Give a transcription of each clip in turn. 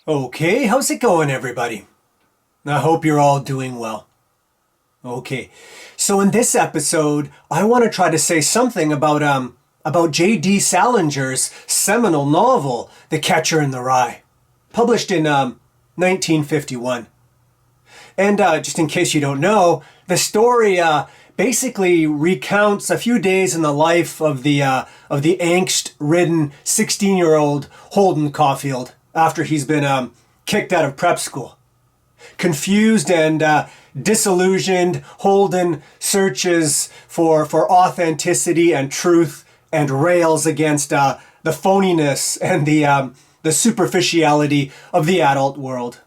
Okay, how's it going, everybody? I hope you're all doing well. Okay, so in this episode, I want to try to say something about J.D. Salinger's seminal novel, The Catcher in the Rye, published in 1951. And just in case you don't know, the story basically recounts a few days in the life of the angst-ridden 16-year-old Holden Caulfield after he's been kicked out of prep school. Confused and disillusioned, Holden searches for authenticity and truth and rails against the phoniness and the superficiality of the adult world.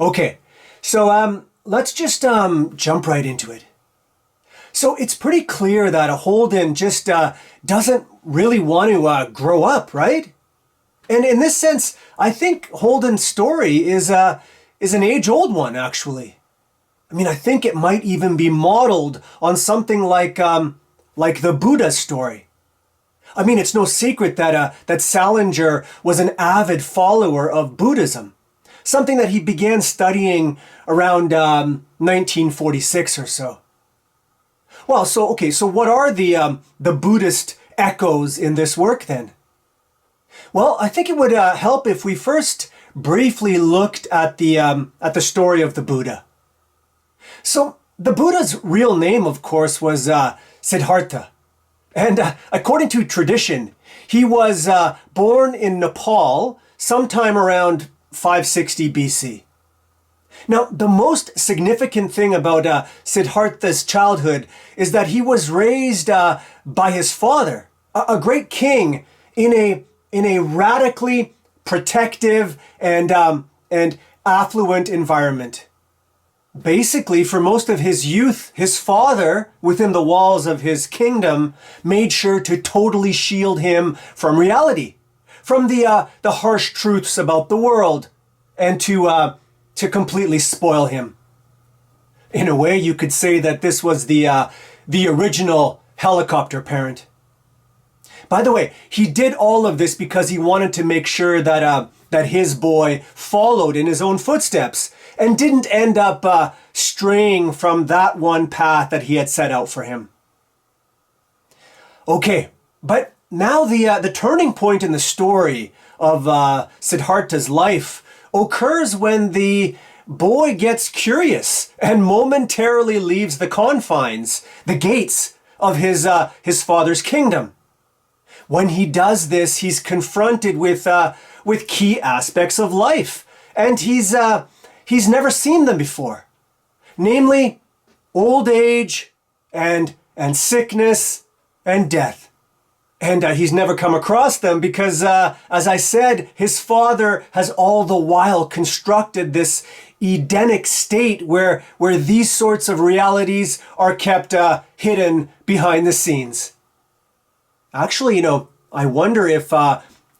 Okay, so let's just jump right into it. So it's pretty clear that Holden just doesn't really want to grow up, right? And in this sense, I think Holden's story is an age-old one, actually. I mean, I think it might even be modeled on something like the Buddha's story. I mean, it's no secret that Salinger was an avid follower of Buddhism, something that he began studying around 1946 or so. Well, so what are the Buddhist echoes in this work then? Well, I think it would help if we first briefly looked at the story of the Buddha. So the Buddha's real name, of course, was Siddhartha. And according to tradition, he was born in Nepal sometime around 560 BC. Now, the most significant thing about Siddhartha's childhood is that he was raised by his father, a great king, in a radically protective and affluent environment. Basically, for most of his youth, his father, within the walls of his kingdom, made sure to totally shield him from reality, from the harsh truths about the world, and to completely spoil him. In a way, you could say that this was the original helicopter parent. By the way, he did all of this because he wanted to make sure that his boy followed in his own footsteps and didn't end up straying from that one path that he had set out for him. Okay, but now the turning point in the story of Siddhartha's life occurs when the boy gets curious and momentarily leaves the confines, the gates of his father's kingdom. When he does this, he's confronted with key aspects of life, and he's never seen them before, namely old age and sickness and death. And he's never come across them because, as I said, his father has all the while constructed this Edenic state where these sorts of realities are kept hidden behind the scenes. Actually, I wonder if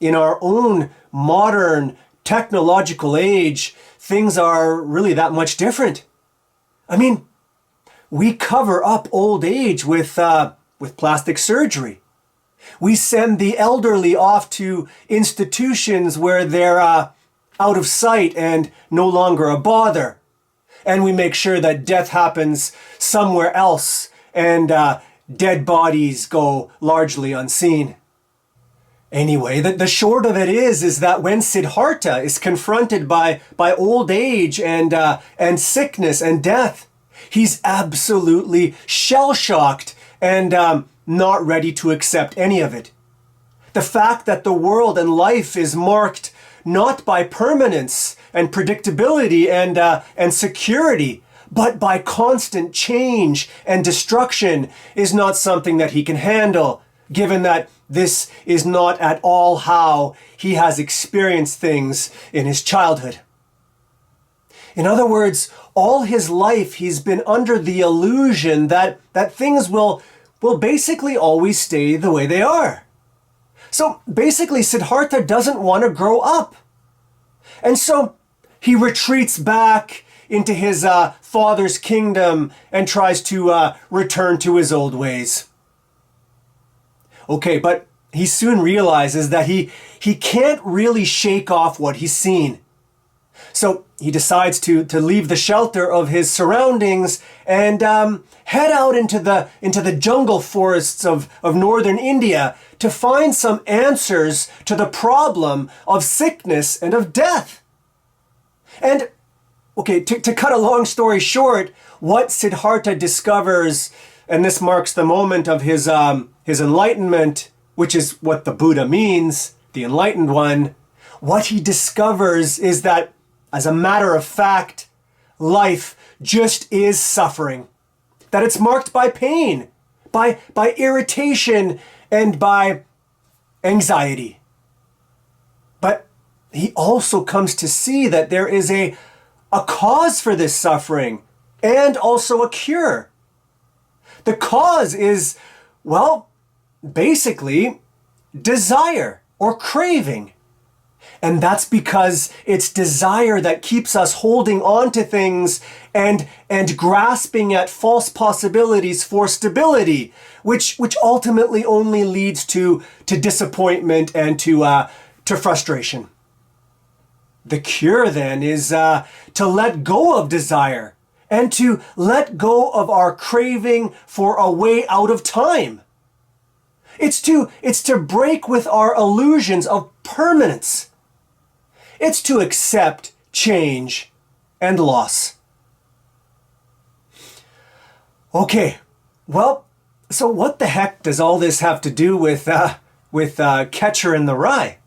in our own modern technological age, things are really that much different. I mean, we cover up old age with plastic surgery. We send the elderly off to institutions where they're out of sight and no longer a bother. And we make sure that death happens somewhere else and dead bodies go largely unseen. Anyway, the short of it is that when Siddhartha is confronted by old age and sickness and death, he's absolutely shell-shocked and not ready to accept any of it. The fact that the world and life is marked not by permanence and predictability and security, but by constant change and destruction is not something that he can handle, given that this is not at all how he has experienced things in his childhood. In other words, all his life he's been under the illusion that things will basically always stay the way they are. So basically, Siddhartha doesn't want to grow up. And so he retreats back into his father's kingdom and tries to return to his old ways. Okay, but he soon realizes that he can't really shake off what he's seen. So he decides to leave the shelter of his surroundings and head out into the jungle forests of northern India to find some answers to the problem of sickness and of death. And, okay, to cut a long story short, what Siddhartha discovers, and this marks the moment of his enlightenment, which is what the Buddha means, the enlightened one, what he discovers is that, as a matter of fact, life just is suffering. That it's marked by pain, by irritation, and by anxiety. But he also comes to see that there is a cause for this suffering and also a cure. The cause is, well, basically desire or craving. And that's because it's desire that keeps us holding on to things and grasping at false possibilities for stability, which ultimately only leads to disappointment and to frustration. The cure then is to let go of desire and to let go of our craving for a way out of time. It's to break with our illusions of permanence. It's to accept change and loss. Okay, well, so what the heck does all this have to do with Catcher in the Rye?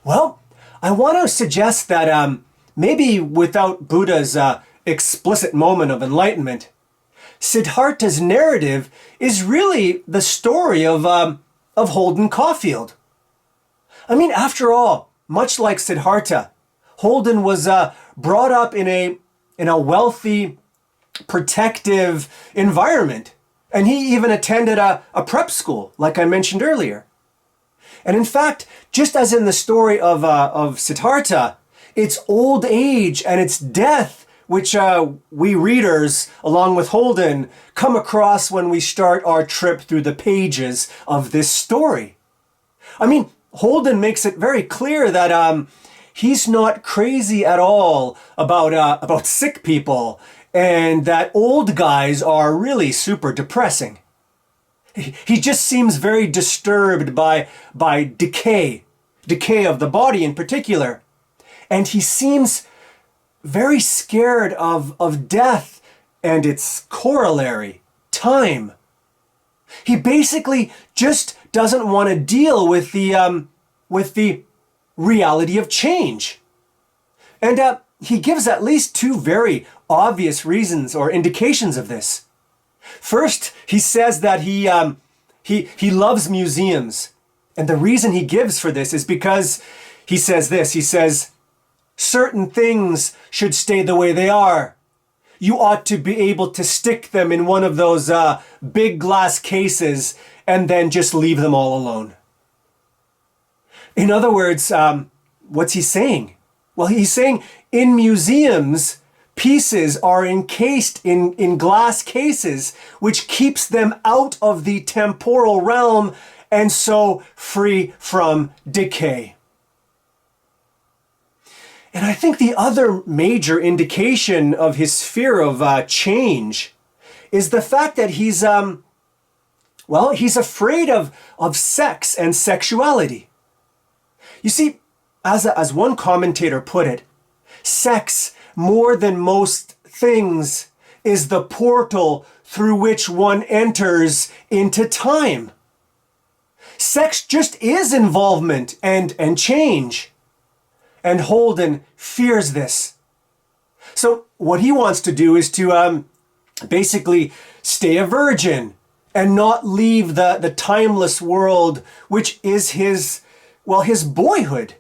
Well, I want to suggest that maybe without Buddha's explicit moment of enlightenment, Siddhartha's narrative is really the story of Holden Caulfield. I mean, after all, much like Siddhartha, Holden was brought up in a wealthy, protective environment. And he even attended a prep school, like I mentioned earlier. And in fact, just as in the story of Siddhartha, it's old age and it's death which we readers, along with Holden, come across when we start our trip through the pages of this story. I mean, Holden makes it very clear that he's not crazy at all about sick people, and that old guys are really super depressing. He just seems very disturbed by decay of the body in particular, and he seems very scared of death and its corollary, time. He basically just doesn't want to deal with the reality of change. And he gives at least two very obvious reasons or indications of this. First, he says that he loves museums. And the reason he gives for this is because he says, certain things should stay the way they are. You ought to be able to stick them in one of those big glass cases and then just leave them all alone. In other words, what's he saying? Well, he's saying in museums, pieces are encased in glass cases, which keeps them out of the temporal realm and so free from decay. And I think the other major indication of his fear of change is the fact that he's afraid of sex and sexuality. You see, as one commentator put it, sex, more than most things, is the portal through which one enters into time. Sex just is involvement and change. And Holden fears this. So what he wants to do is to basically stay a virgin and not leave the timeless world, which is his boyhood.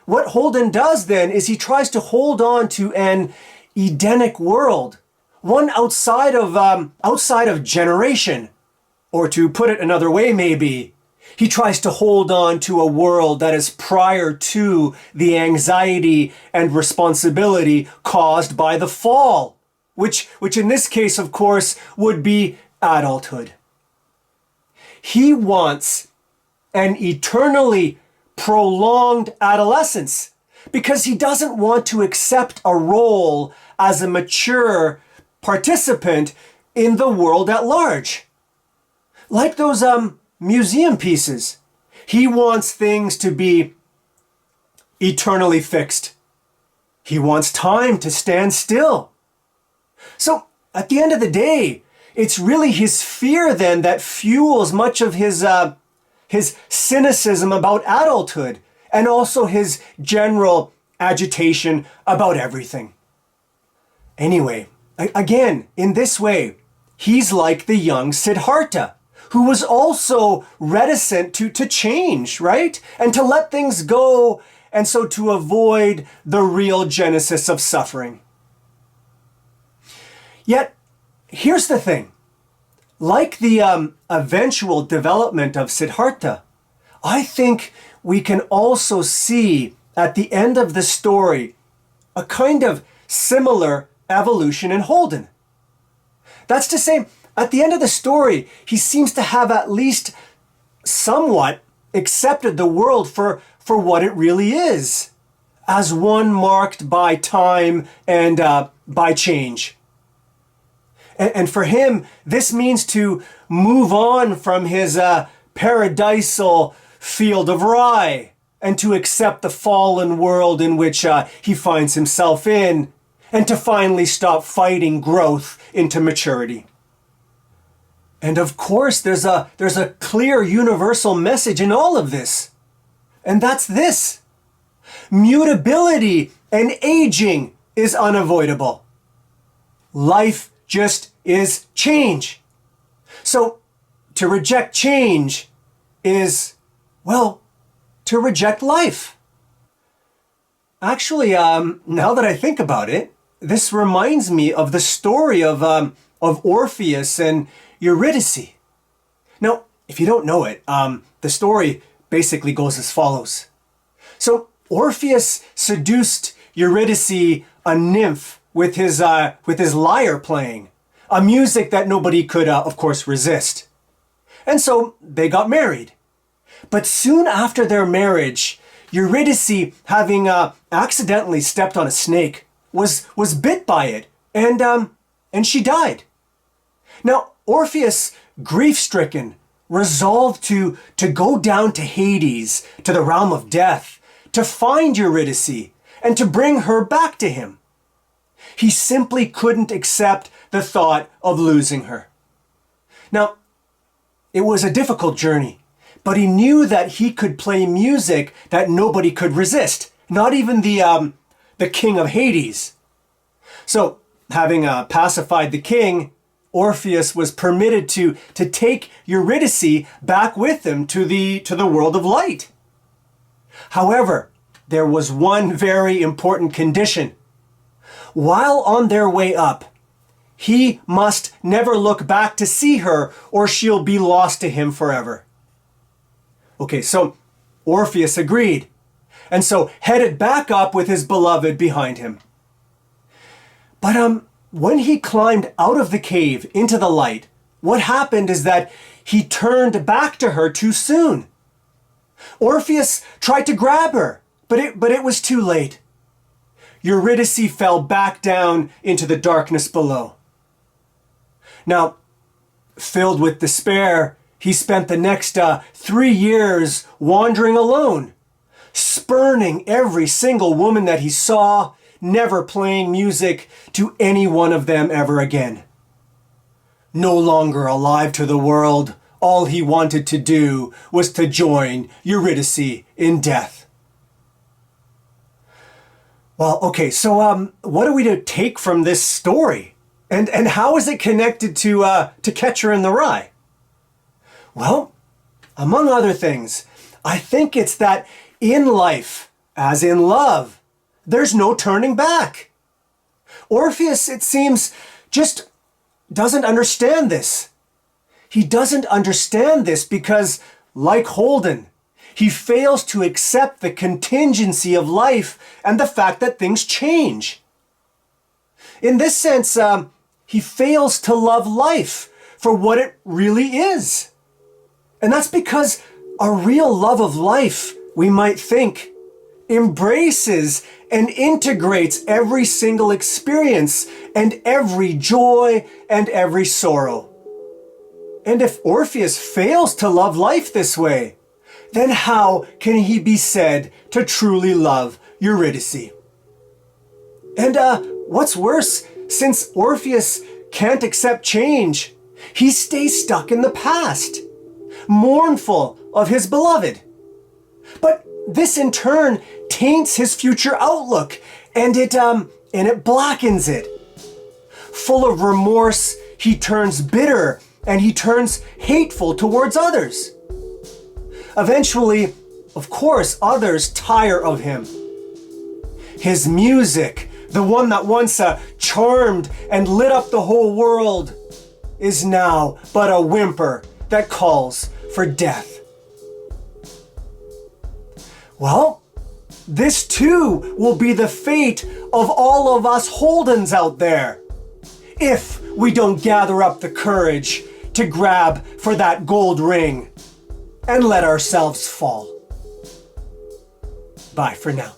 What Holden does then is he tries to hold on to an Edenic world, one outside of generation, or to put it another way maybe, he tries to hold on to a world that is prior to the anxiety and responsibility caused by the fall, which in this case, of course, would be adulthood. He wants an eternally prolonged adolescence because he doesn't want to accept a role as a mature participant in the world at large. Like those museum pieces, he wants things to be eternally fixed. He wants time to stand still. So at the end of the day, it's really his fear then that fuels much of his cynicism about adulthood and also his general agitation about everything. Anyway, again, in this way, he's like the young Siddhartha, who was also reticent to change, right? And to let things go, and so to avoid the real genesis of suffering. Yet, here's the thing. Like the eventual development of Siddhartha, I think we can also see at the end of the story a kind of similar evolution in Holden. That's to say, at the end of the story, he seems to have at least somewhat accepted the world for what it really is, as one marked by time and by change. And for him, this means to move on from his paradisal field of rye and to accept the fallen world in which he finds himself in, and to finally stop fighting growth into maturity. And of course, there's a clear universal message in all of this, and that's this. Mutability and aging is unavoidable. Life just is change. So to reject change is, well, to reject life. Actually, now that I think about it, this reminds me of the story of Orpheus and Eurydice. Now, if you don't know it, the story basically goes as follows. So Orpheus seduced Eurydice, a nymph, with his lyre playing, a music that nobody could, of course, resist. And so they got married. But soon after their marriage, Eurydice, having accidentally stepped on a snake, was bit by it, and she died. Now, Orpheus, grief-stricken, resolved to go down to Hades, to the realm of death, to find Eurydice, and to bring her back to him. He simply couldn't accept the thought of losing her. Now, it was a difficult journey, but he knew that he could play music that nobody could resist, not even the king of Hades. So, having pacified the king, Orpheus was permitted to take Eurydice back with him to the world of light. However, there was one very important condition. While on their way up, he must never look back to see her, or she'll be lost to him forever. Okay, so Orpheus agreed, and so headed back up with his beloved behind him. But when he climbed out of the cave into the light, what happened is that he turned back to her too soon. Orpheus tried to grab her, but it was too late. Eurydice fell back down into the darkness below. Now, filled with despair, he spent the next 3 years wandering alone, spurning every single woman that he saw, never playing music to any one of them ever again. No longer alive to the world, all he wanted to do was to join Eurydice in death. Well, okay, so what are we to take from this story? And how is it connected to Catcher in the Rye? Well, among other things, I think it's that in life, as in love, there's no turning back. Orpheus, it seems, just doesn't understand this. He doesn't understand this because, like Holden, he fails to accept the contingency of life and the fact that things change. In this sense, he fails to love life for what it really is. And that's because A real love of life, we might think, embraces and integrates every single experience and every joy and every sorrow. And if Orpheus fails to love life this way, then how can he be said to truly love Eurydice? And what's worse, since Orpheus can't accept change, he stays stuck in the past, mournful of his beloved. But this in turn taints his future outlook, and it blackens it. Full of remorse, he turns bitter and he turns hateful towards others. Eventually, of course, others tire of him. His music, the one that once charmed and lit up the whole world, is now but a whimper that calls for death. Well, this too will be the fate of all of us Holdens out there, if we don't gather up the courage to grab for that gold ring and let ourselves fall. Bye for now.